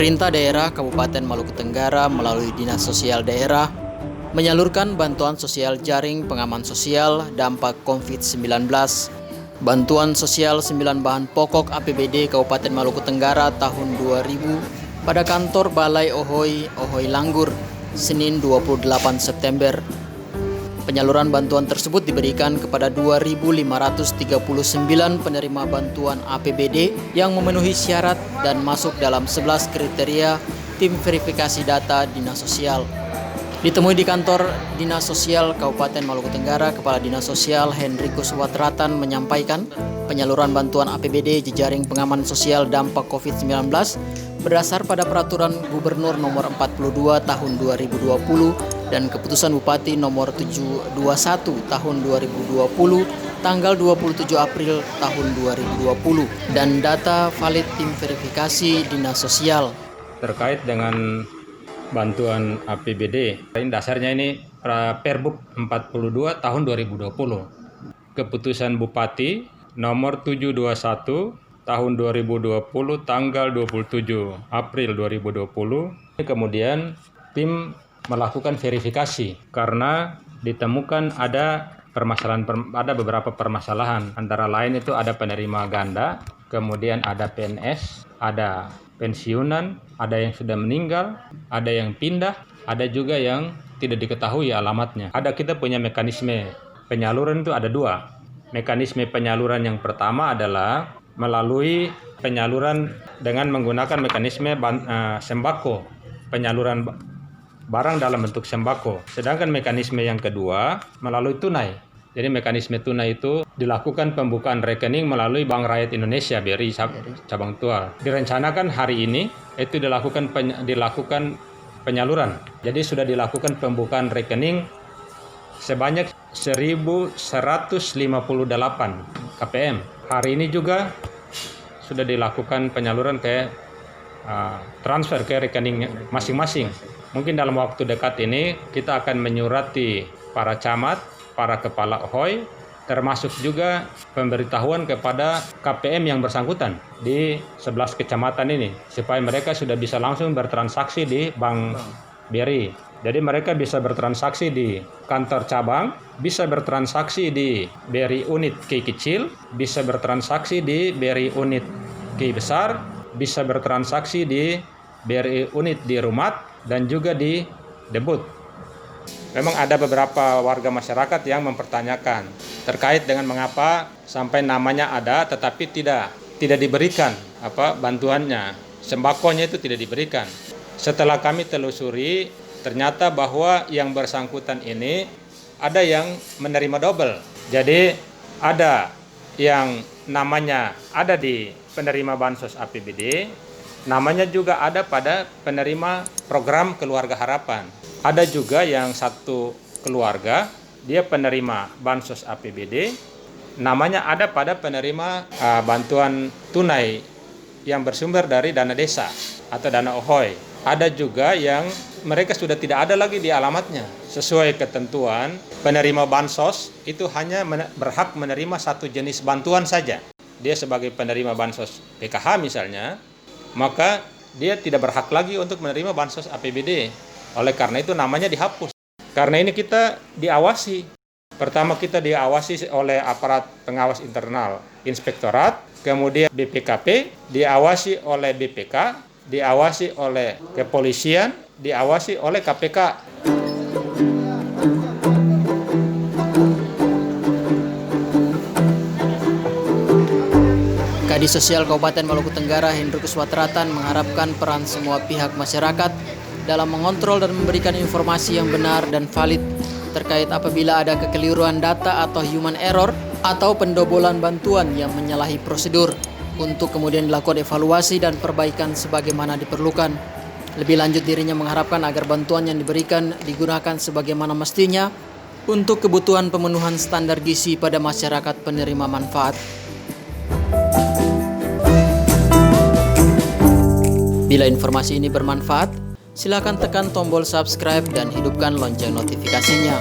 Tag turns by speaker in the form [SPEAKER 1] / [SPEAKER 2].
[SPEAKER 1] Pemerintah daerah Kabupaten Maluku Tenggara melalui Dinas Sosial Daerah menyalurkan bantuan sosial jaring pengaman sosial dampak COVID-19. Bantuan sosial 9 bahan pokok APBD Kabupaten Maluku Tenggara tahun 2000 pada kantor Balai Ohoi Langgur, Senin 28 September. Penyaluran bantuan tersebut diberikan kepada 2.539 penerima bantuan APBD yang memenuhi syarat dan masuk dalam 11 kriteria tim verifikasi data Dinas Sosial. Ditemui di kantor Dinas Sosial Kabupaten Maluku Tenggara, Kepala Dinas Sosial Hendrikus Watratan menyampaikan penyaluran bantuan APBD jejaring pengaman sosial dampak COVID-19 berdasar pada Peraturan Gubernur Nomor 42 Tahun 2020 dan Keputusan Bupati Nomor 721 Tahun 2020 tanggal 27 April tahun 2020 dan data valid tim verifikasi Dinas Sosial.
[SPEAKER 2] Terkait dengan bantuan APBD, dasarnya ini Perbuk 42 tahun 2020. Keputusan Bupati nomor 721 tahun 2020 tanggal 27 April 2020. Kemudian tim melakukan verifikasi karena ditemukan ada beberapa permasalahan, antara lain itu ada penerima ganda, kemudian ada PNS, ada pensiunan, ada yang sudah meninggal, ada yang pindah, ada juga yang tidak diketahui alamatnya. Kita punya mekanisme penyaluran itu ada dua. Mekanisme penyaluran yang pertama adalah melalui penyaluran dengan menggunakan mekanisme sembako, penyaluran barang dalam bentuk sembako. Sedangkan mekanisme yang kedua melalui tunai. Jadi mekanisme tunai itu dilakukan pembukaan rekening melalui Bank Rakyat Indonesia BRI cabang Tual. Direncanakan hari ini itu dilakukan penyaluran. Jadi sudah dilakukan pembukaan rekening sebanyak 1.158 KPM. Hari ini juga sudah dilakukan penyaluran transfer ke rekening masing-masing. Mungkin dalam waktu dekat ini kita akan menyurati para camat, para kepala OHOI, termasuk juga pemberitahuan kepada KPM yang bersangkutan di 11 kecamatan ini, supaya mereka sudah bisa langsung bertransaksi di Bank BRI. Jadi mereka bisa bertransaksi di kantor cabang, bisa bertransaksi di BRI unit KI kecil, bisa bertransaksi di BRI unit KI besar, bisa bertransaksi di BRI unit di Rumat, dan juga di Debut. Memang ada beberapa warga masyarakat yang mempertanyakan terkait dengan mengapa sampai namanya ada tetapi tidak diberikan bantuannya, sembakonya itu tidak diberikan. Setelah kami telusuri, ternyata bahwa yang bersangkutan ini ada yang menerima double. Jadi ada yang namanya ada di penerima bansos APBD, namanya juga ada pada penerima program Keluarga Harapan. Ada juga yang satu keluarga, dia penerima bansos APBD, namanya ada pada penerima bantuan tunai yang bersumber dari dana desa atau dana OHOI. Ada juga yang mereka sudah tidak ada lagi di alamatnya. Sesuai ketentuan, penerima bansos itu hanya berhak menerima satu jenis bantuan saja. Dia sebagai penerima bansos PKH misalnya, maka dia tidak berhak lagi untuk menerima bansos APBD. Oleh karena itu namanya dihapus. Karena ini kita diawasi. Pertama kita diawasi oleh aparat pengawas internal, Inspektorat, kemudian BPKP, diawasi oleh BPK, diawasi oleh Kepolisian, diawasi oleh KPK.
[SPEAKER 1] Kadis Sosial Kabupaten Maluku Tenggara Hendrikus Watratan mengharapkan peran semua pihak masyarakat dalam mengontrol dan memberikan informasi yang benar dan valid terkait apabila ada kekeliruan data atau human error atau pendobolan bantuan yang menyalahi prosedur, untuk kemudian dilakukan evaluasi dan perbaikan sebagaimana diperlukan. Lebih lanjut, dirinya mengharapkan agar bantuan yang diberikan digunakan sebagaimana mestinya untuk kebutuhan pemenuhan standar gizi pada masyarakat penerima manfaat. Bila informasi ini bermanfaat, silakan tekan tombol subscribe dan hidupkan lonceng notifikasinya.